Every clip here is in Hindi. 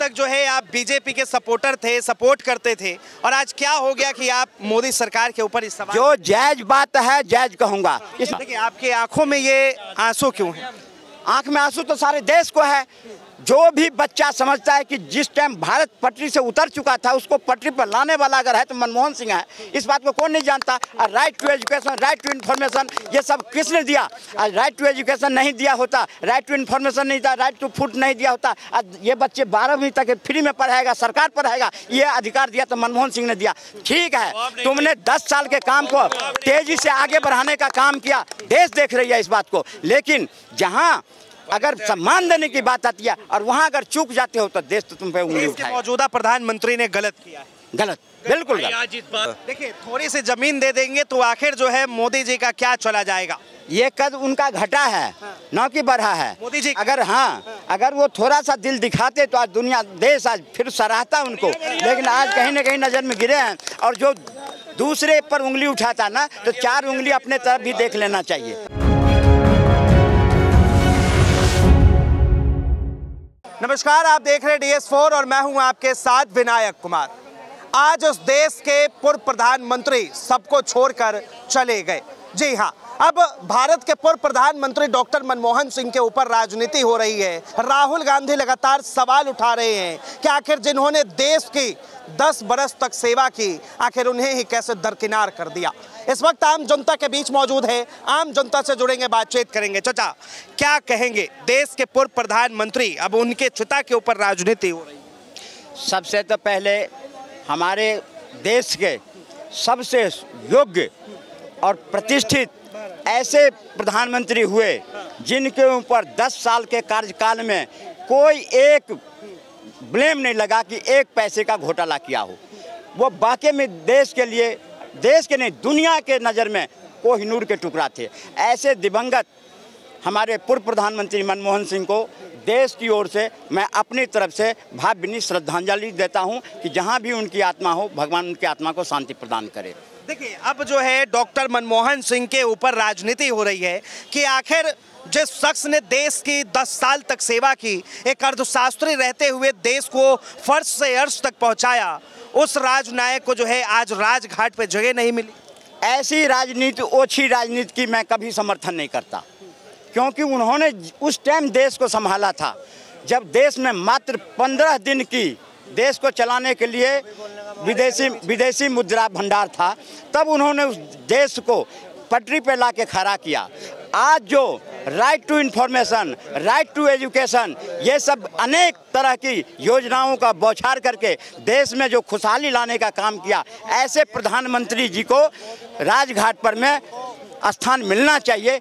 तक जो है आप बीजेपी के सपोर्टर थे, सपोर्ट करते थे, और आज क्या हो गया कि आप मोदी सरकार के ऊपर इस सवाल? जो जायज बात है जायज कहूँगा। देखिए, आपकी आंखों में ये आंसू क्यों है? आंख में आंसू तो सारे देश को है। जो भी बच्चा समझता है कि जिस टाइम भारत पटरी से उतर चुका था उसको पटरी पर लाने वाला अगर है तो मनमोहन सिंह है। इस बात को कौन नहीं जानता। और right to education, right to information, ये सब किसने दिया? आज राइट टू एजुकेशन नहीं दिया होता, राइट टू इन्फॉर्मेशन नहीं दिया, राइट टू फूड नहीं दिया होता, आज ये बच्चे 12वीं तक फ्री में पढ़ाएगा, सरकार पढ़ाएगा, ये अधिकार दिया तो मनमोहन सिंह ने दिया। ठीक है, तुमने 10 साल के काम को तेजी से आगे बढ़ाने का काम किया, देश देख रही है इस बात को। लेकिन जहाँ अगर सम्मान देने की बात आती है और वहाँ अगर चूक जाते हो तो देश तो तुम पे उंगली उठाएगा। मौजूदा प्रधानमंत्री ने गलत किया है। गलत, बिल्कुल गलत। देखिए, थोड़ी सी जमीन दे देंगे तो आखिर जो है मोदी जी का क्या चला जाएगा? ये कद उनका घटा है, न कि बढ़ा है। मोदी जी अगर अगर वो थोड़ा सा दिल दिखाते तो आज दुनिया देश आज फिर सराहता उनको। लेकिन आज कहीं न कहीं नजर में गिरे हैं। और जो दूसरे पर उंगली उठाता ना तो 4 उंगली अपने तरफ भी देख लेना चाहिए। नमस्कार, आप देख रहे हैं DS4 और मैं हूं आपके साथ विनायक कुमार। आज उस देश के पूर्व प्रधानमंत्री सबको छोड़कर चले गए। जी हां, अब भारत के पूर्व प्रधानमंत्री डॉक्टर मनमोहन सिंह के ऊपर राजनीति हो रही है। राहुल गांधी लगातार सवाल उठा रहे हैं कि आखिर जिन्होंने देश की 10 बरस तक सेवा की, आखिर उन्हें ही कैसे दरकिनार कर दिया। इस वक्त आम जनता के बीच मौजूद है, आम जनता से जुड़ेंगे, बातचीत करेंगे। चाचा, क्या कहेंगे? देश के पूर्व प्रधानमंत्री, अब उनके चिता के ऊपर राजनीति हो रही है। सबसे तो पहले हमारे देश के सबसे योग्य और प्रतिष्ठित ऐसे प्रधानमंत्री हुए जिनके ऊपर 10 साल के कार्यकाल में कोई एक ब्लेम नहीं लगा कि 1 पैसे का घोटाला किया हो। वो वाकई में देश के लिए, देश के नहीं दुनिया के नज़र में कोहिनूर के टुकड़ा थे। ऐसे दिवंगत हमारे पूर्व प्रधानमंत्री मनमोहन सिंह को देश की ओर से मैं अपनी तरफ से भावभीनी श्रद्धांजलि देता हूं कि जहां भी उनकी आत्मा हो, भगवान उनकी आत्मा को शांति प्रदान करे। देखिए, अब जो है डॉक्टर मनमोहन सिंह के ऊपर राजनीति हो रही है कि आखिर जिस शख्स ने देश की 10 साल तक सेवा की, एक अर्थशास्त्री रहते हुए देश को फर्श से अर्श तक पहुंचाया, उस राजनायक को जो है आज राजघाट पे जगह नहीं मिली। ऐसी राजनीति, ओछी राजनीति की मैं कभी समर्थन नहीं करता, क्योंकि उन्होंने उस टाइम देश को संभाला था जब देश में मात्र 15 दिन की देश को चलाने के लिए विदेशी मुद्रा भंडार था। तब उन्होंने उस देश को पटरी पे ला के खड़ा किया। आज जो right to information, right to education, ये सब अनेक तरह की योजनाओं का बौछार करके देश में जो खुशहाली लाने का काम किया, ऐसे प्रधानमंत्री जी को राजघाट पर में स्थान मिलना चाहिए।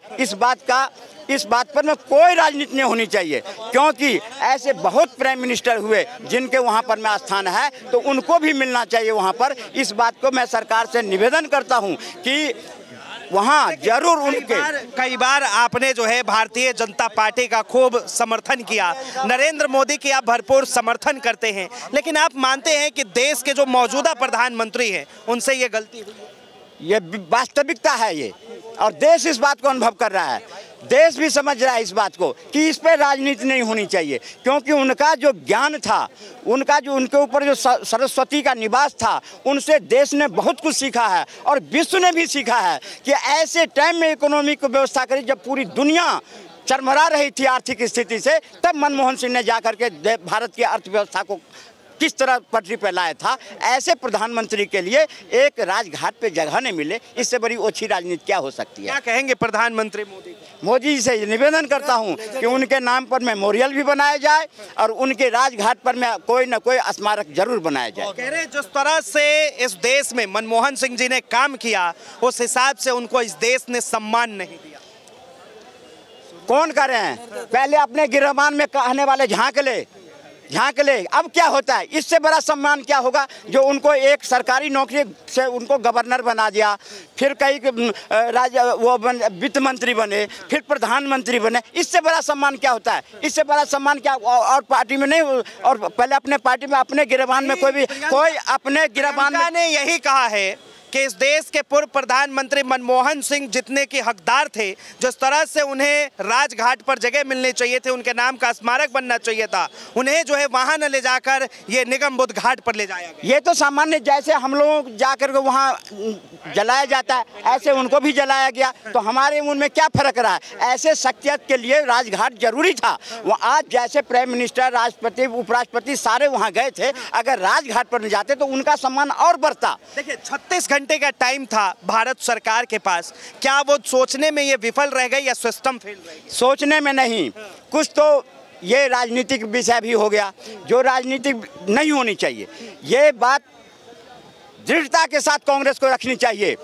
इस बात पर में कोई राजनीति नहीं होनी चाहिए, क्योंकि ऐसे बहुत प्राइम मिनिस्टर हुए जिनके वहाँ पर में स्थान है, तो उनको भी मिलना चाहिए वहाँ पर। इस बात को मैं सरकार से निवेदन करता हूँ कि वहाँ जरूर उनके। कई बार आपने जो है भारतीय जनता पार्टी का खूब समर्थन किया, नरेंद्र मोदी की आप भरपूर समर्थन करते हैं, लेकिन आप मानते हैं कि देश के जो मौजूदा प्रधानमंत्री हैं उनसे ये गलती हुई? ये वास्तविकता है ये, और देश इस बात को अनुभव कर रहा है। देश भी समझ रहा है इस बात को कि इस पर राजनीति नहीं होनी चाहिए, क्योंकि उनका जो ज्ञान था, उनके ऊपर जो सरस्वती का निवास था, उनसे देश ने बहुत कुछ सीखा है और विश्व ने भी सीखा है कि ऐसे टाइम में इकोनॉमी को व्यवस्था करी जब पूरी दुनिया चरमरा रही थी आर्थिक स्थिति से। तब मनमोहन सिंह ने जाकर के भारत की अर्थव्यवस्था को किस तरह पटरी पर लाया था। ऐसे प्रधानमंत्री के लिए एक राजघाट पे जगह नहीं मिले, इससे बड़ी ओछी राजनीति क्या हो सकती है? क्या कहेंगे प्रधानमंत्री मोदी जी से निवेदन करता हूं कि उनके नाम पर मेमोरियल भी बनाया जाए और उनके राजघाट पर में कोई न कोई स्मारक जरूर बनाया जाए। कह रहे जिस तरह से इस देश में मनमोहन सिंह जी ने काम किया, उस हिसाब से उनको इस देश ने सम्मान नहीं दिया। कौन कर रहे हैं? पहले अपने गिरबान में कहने वाले झांक ले। अब क्या होता है? इससे बड़ा सम्मान क्या होगा? जो उनको एक सरकारी नौकरी से उनको गवर्नर बना दिया, फिर कई वित्त मंत्री बने, फिर प्रधानमंत्री बने। इससे बड़ा सम्मान क्या होता है? इससे बड़ा सम्मान क्या? और पार्टी में नहीं, और पहले अपने पार्टी में अपने गिरबान में कोई अपने गिरबान ने यही कहा है कि इस देश के पूर्व प्रधानमंत्री मनमोहन सिंह जितने के हकदार थे, जिस तरह से उन्हें राजघाट पर जगह मिलनी चाहिए थी, उनके नाम का स्मारक बनना चाहिए था, उन्हें जो है वहां न ले जाकर ये निगम बुद्ध घाट पर ले जाया गया। ये तो सामान्य जैसे हम लोग जाकर के वहाँ जलाया जाता है, ऐसे उनको भी जलाया गया, तो हमारे उनमें क्या फर्क रहा है? ऐसे शख्सियत के लिए राजघाट जरूरी था। वो आज जैसे प्राइम मिनिस्टर, राष्ट्रपति, उपराष्ट्रपति सारे वहाँ गए थे, अगर राजघाट पर न जाते तो उनका सम्मान और बढ़ता। देखिए 36 घंटे का टाइम था भारत सरकार के पास, क्या वो सोचने में ये विफल रह गई या सिस्टम फेल रह गई? सोचने में नहीं, कुछ तो ये राजनीतिक विषय भी हो गया जो राजनीतिक नहीं होनी चाहिए। ये बात दृढ़ता के साथ कांग्रेस को रखनी चाहिए,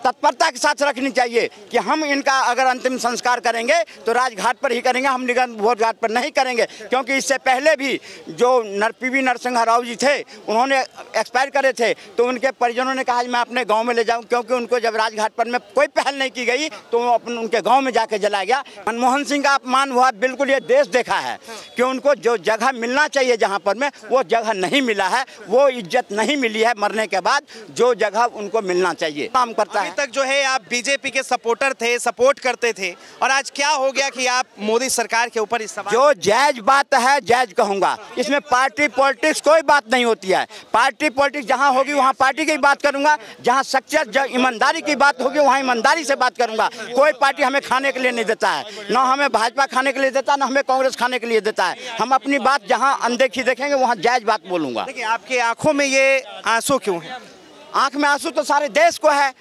तत्परता के साथ रखनी चाहिए कि हम इनका अगर अंतिम संस्कार करेंगे तो राजघाट पर ही करेंगे, हम निगम बोध घाट पर नहीं करेंगे। क्योंकि इससे पहले भी जो पीवी नरसिंह राव जी थे, उन्होंने एक्सपायर करे थे, तो उनके परिजनों ने कहा मैं अपने गांव में ले जाऊं, क्योंकि उनको जब राजघाट पर में कोई पहल नहीं की गई तो वो उनके गाँव में जाकर जलाया गया। मनमोहन सिंह का अपमान हुआ, बिल्कुल ये देश देखा है कि उनको जो जगह मिलना चाहिए जहाँ पर में वो जगह नहीं मिला है, वो इज्जत नहीं मिली है मरने के बाद जो जगह उनको मिलना चाहिए। काम करता है तक जो है आप बीजेपी के सपोर्टर थे, सपोर्ट करते थे, और आज क्या हो गया कि आप मोदी सरकार के ऊपर इस सवाल? जो जायज बात है जायज कहूंगा, इसमें पार्टी पॉलिटिक्स कोई बात नहीं होती है। पार्टी पॉलिटिक्स जहां होगी वहां पार्टी की बात करूंगा, जहां शख्सियत ईमानदारी की बात होगी वहां ईमानदारी से बात करूंगा। कोई पार्टी हमें खाने के लिए नहीं देता है, ना हमें भाजपा खाने के लिए देता, ना हमें कांग्रेस खाने के लिए देता है। हम अपनी बात जहाँ अनदेखी देखेंगे वहाँ जायज बात बोलूंगा। देखिए आपकी आंखों में ये आंसू क्यों है? आंख में आंसू तो सारे देश को है।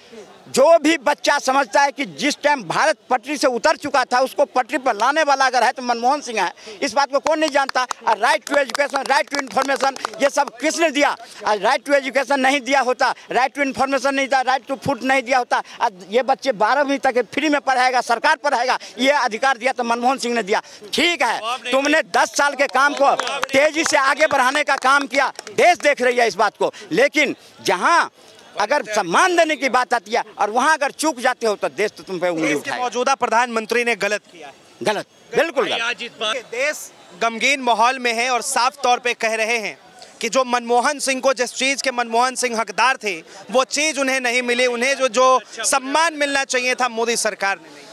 जो भी बच्चा समझता है कि जिस टाइम भारत पटरी से उतर चुका था उसको पटरी पर लाने वाला अगर है तो मनमोहन सिंह है, इस बात को कौन नहीं जानता। और right to education, right to information, ये सब किसने दिया? राइट टू एजुकेशन नहीं दिया होता, राइट टू इन्फॉर्मेशन नहीं दिया, राइट टू फूड नहीं दिया होता, ये बच्चे 12वीं तक फ्री में पढ़ाएगा, सरकार पढ़ाएगा, ये अधिकार दिया तो मनमोहन सिंह ने दिया। ठीक है, तुमने 10 साल के काम को तेजी से आगे बढ़ाने का काम किया, देश देख रही है इस बात को, लेकिन जहाँ अगर सम्मान देने की बात आती है और वहां अगर चूक जाते हो तो देश तो तुम पे उंगली उठाएगा। मौजूदा प्रधानमंत्री ने गलत किया है। गलत, बिल्कुल गलत। देश गमगीन माहौल में है और साफ तौर पे कह रहे हैं कि जो मनमोहन सिंह को जिस चीज़ के मनमोहन सिंह हकदार थे वो चीज़ उन्हें नहीं मिली, उन्हें जो सम्मान मिलना चाहिए था मोदी सरकार ने नहीं।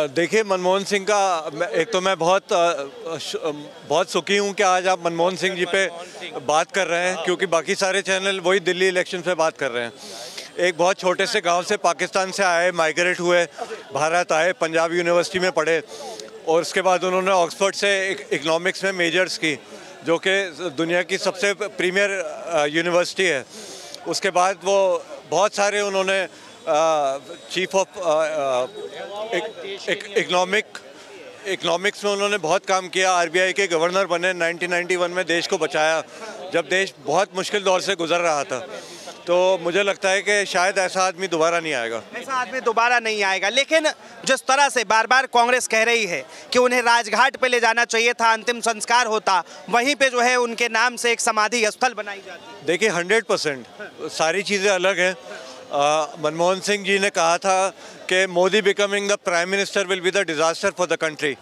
देखिए मनमोहन सिंह का एक तो मैं बहुत सुखी हूँ कि आज आप मनमोहन सिंह जी पे बात कर रहे हैं, क्योंकि बाकी सारे चैनल वही दिल्ली इलेक्शन पे बात कर रहे हैं। एक बहुत छोटे से गांव से पाकिस्तान से आए, माइग्रेट हुए, भारत आए, पंजाब यूनिवर्सिटी में पढ़े और उसके बाद उन्होंने ऑक्सफोर्ड से इकोनॉमिक्स में मेजर्स की, जो कि दुनिया की सबसे प्रीमियर यूनिवर्सिटी है। उसके बाद वो बहुत सारे उन्होंने चीफ ऑफ इकोनॉमिक्स में उन्होंने बहुत काम किया, आरबीआई के गवर्नर बने, 1991 में देश को बचाया जब देश बहुत मुश्किल दौर से गुजर रहा था। तो मुझे लगता है कि शायद ऐसा आदमी दोबारा नहीं आएगा। ऐसा आदमी दोबारा नहीं आएगा, लेकिन जिस तरह से बार बार कांग्रेस कह रही है कि उन्हें राजघाट पे ले जाना चाहिए था, अंतिम संस्कार होता, वहीं पे जो है उनके नाम से एक समाधि स्थल बनाई जाती। देखिए 100% सारी चीज़ें अलग हैं। मनमोहन सिंह जी ने कहा था कि Modi becoming the prime minister will be the disaster for the country,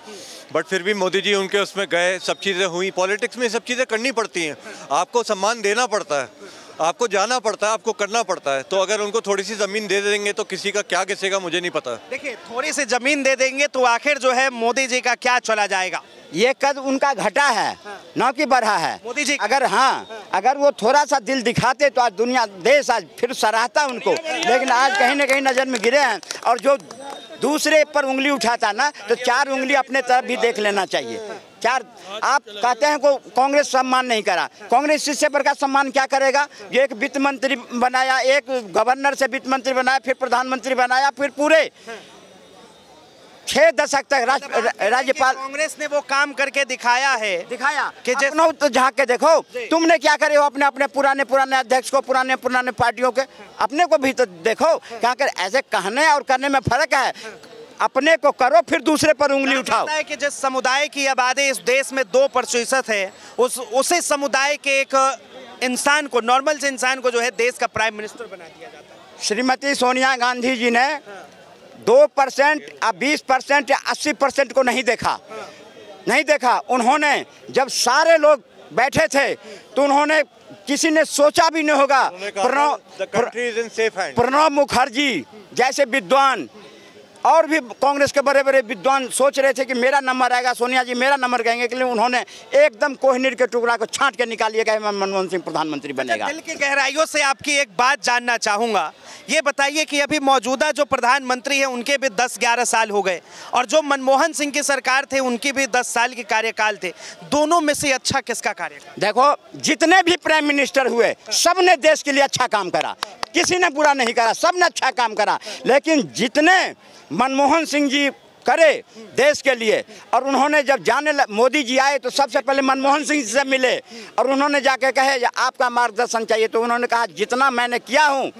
but फिर भी मोदी जी उनके उसमें गए, सब चीज़ें हुई। पॉलिटिक्स में सब चीज़ें करनी पड़ती हैं, आपको सम्मान देना पड़ता है, आपको जाना पड़ता है, आपको करना पड़ता है। तो अगर उनको थोड़ी सी ज़मीन दे देंगे तो किसी का क्या घिसेगा मुझे नहीं पता। देखिए थोड़ी सी ज़मीन दे देंगे तो आखिर जो है मोदी जी का क्या चला जाएगा? ये कद उनका घटा है, न कि बढ़ा है। मोदी जी अगर अगर वो थोड़ा सा दिल दिखाते तो आज दुनिया देश आज फिर सराहता उनको, लेकिन आज कहीं ना कहीं नज़र में गिरे हैं। और जो दूसरे पर उंगली उठाता ना तो 4 उंगली अपने तरफ भी देख लेना चाहिए। 4 आप कहते हैं को कांग्रेस सम्मान नहीं करा, कांग्रेस इससे बड़ा सम्मान क्या करेगा? ये एक वित्त मंत्री बनाया, एक गवर्नर से वित्त मंत्री बनाया, फिर प्रधानमंत्री बनाया, फिर पूरे 6 दशक तक राज्यपाल। कांग्रेस ने वो काम करके दिखाया कि तो झांक के देखो तुमने क्या करे हो अपने अपने पुराने अध्यक्ष को, पुराने पार्टियों के, अपने को भी तो देखो। क्या कर ऐसे कहने और करने में फर्क है। अपने को करो फिर दूसरे पर उंगली उठाओ। है कि जिस समुदाय की आबादी इस देश में 2% है, उसी समुदाय के एक इंसान को, नॉर्मल से इंसान को जो है देश का प्राइम मिनिस्टर बना दिया जाता है। श्रीमती सोनिया गांधी जी ने 2% या 20% या 80% को नहीं देखा। उन्होंने जब सारे लोग बैठे थे तो उन्होंने किसी ने सोचा भी नहीं होगा प्रणब मुखर्जी जैसे विद्वान और भी कांग्रेस के बड़े बड़े विद्वान सोच रहे थे कि मेरा नंबर आएगा, सोनिया जी मेरा नंबर कहेंगे, के लिए उन्होंने एकदम कोहिनूर के टुकड़ा को छांट के निकाल लिया कि मनमोहन सिंह प्रधानमंत्री बनेगा। दिल की गहराइयों से आपकी एक बात जानना चाहूँगा, ये बताइए कि अभी मौजूदा जो प्रधानमंत्री है उनके भी 10-11 साल हो गए और जो मनमोहन सिंह की सरकार थे उनकी भी 10 साल के कार्यकाल थे, दोनों में से अच्छा किसका कार्यकाल? देखो, जितने भी प्राइम मिनिस्टर हुए सब ने देश के लिए अच्छा काम करा, किसी ने बुरा नहीं करा, सब ने अच्छा काम करा। लेकिन जितने मनमोहन सिंह जी करे देश के लिए, और उन्होंने जब मोदी जी आए तो सबसे पहले मनमोहन सिंह से मिले और उन्होंने जाके कहे आपका मार्गदर्शन चाहिए, तो उन्होंने कहा जितना मैंने किया हूँ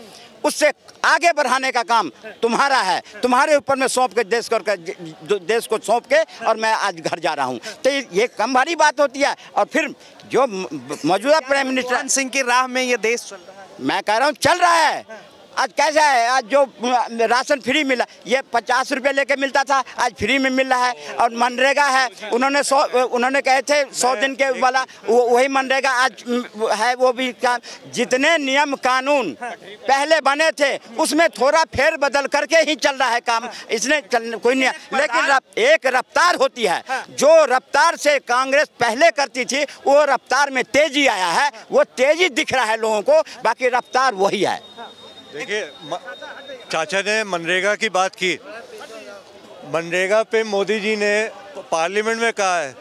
उससे आगे बढ़ाने का काम तुम्हारा है, तुम्हारे ऊपर में सौंप के देश को सौंप के और मैं आज घर जा रहा हूँ। तो ये कम भारी बात होती है। और फिर जो मौजूदा प्राइम मिनिस्टर सिंह की राह में ये देश चल रहा है, मैं कह रहा हूँ चल रहा है। आज कैसा है, आज जो राशन फ्री मिला, ये 50 रुपये लेके मिलता था, आज फ्री में मिल रहा है। और मनरेगा है, उन्होंने कहे थे 100 दिन के वाला, वही मनरेगा आज है, वो भी काम। जितने नियम कानून पहले बने थे उसमें थोड़ा फेर बदल करके ही चल रहा है काम, इसने कोई नहीं। लेकिन एक रफ्तार होती है, जो रफ्तार से कांग्रेस पहले करती थी वो रफ्तार में तेजी आया है, वो तेजी दिख रहा है लोगों को, बाकी रफ्तार वही है। देखिए, चाचा ने मनरेगा की बात की। मनरेगा पे मोदी जी ने पार्लियामेंट में कहा है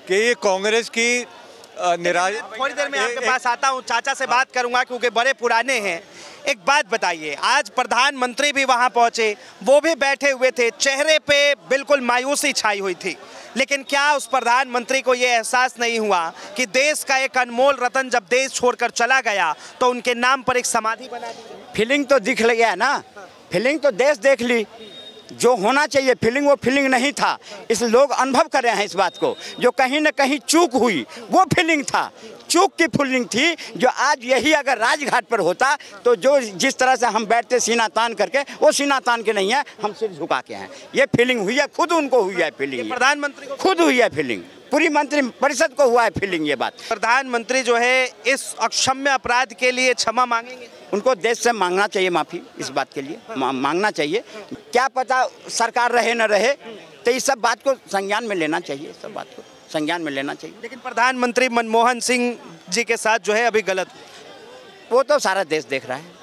कि ये कांग्रेस की थोड़ी देर में आपके पास आता हूँ, चाचा से बात करूंगा क्योंकि बड़े पुराने हैं। एक बात बताइए, आज प्रधानमंत्री भी वहां पहुंचे, वो भी बैठे हुए थे, चेहरे पे बिल्कुल मायूसी छाई हुई थी, लेकिन क्या उस प्रधानमंत्री को ये एहसास नहीं हुआ कि देश का एक अनमोल रतन जब देश छोड़कर चला गया तो उनके नाम पर एक समाधि बना दी? फीलिंग तो दिख गया ना, फीलिंग तो देश देख ली, जो होना चाहिए फीलिंग वो फीलिंग नहीं था। इस लोग अनुभव कर रहे हैं इस बात को, जो कहीं ना कहीं चूक हुई वो फीलिंग था, चूक की फीलिंग थी। जो आज यही अगर राजघाट पर होता तो जो जिस तरह से हम बैठते सीना तान करके, वो सीना तान के नहीं है, हम सिर झुका के हैं। ये फीलिंग हुई है, खुद उनको हुई है फीलिंग, प्रधानमंत्री को खुद हुई है फीलिंग, पूरी मंत्री परिषद को हुआ है फीलिंग। ये बात प्रधानमंत्री जो है इस अक्षम्य अपराध के लिए क्षमा मांगेंगे? उनको देश से मांगना चाहिए माफ़ी, इस बात के लिए मांगना चाहिए। क्या पता सरकार रहे न रहे, तो इस सब बात को संज्ञान में लेना चाहिए, सब बात को संज्ञान में लेना चाहिए। लेकिन प्रधानमंत्री मनमोहन सिंह जी के साथ जो है अभी गलत, वो तो सारा देश देख रहा है।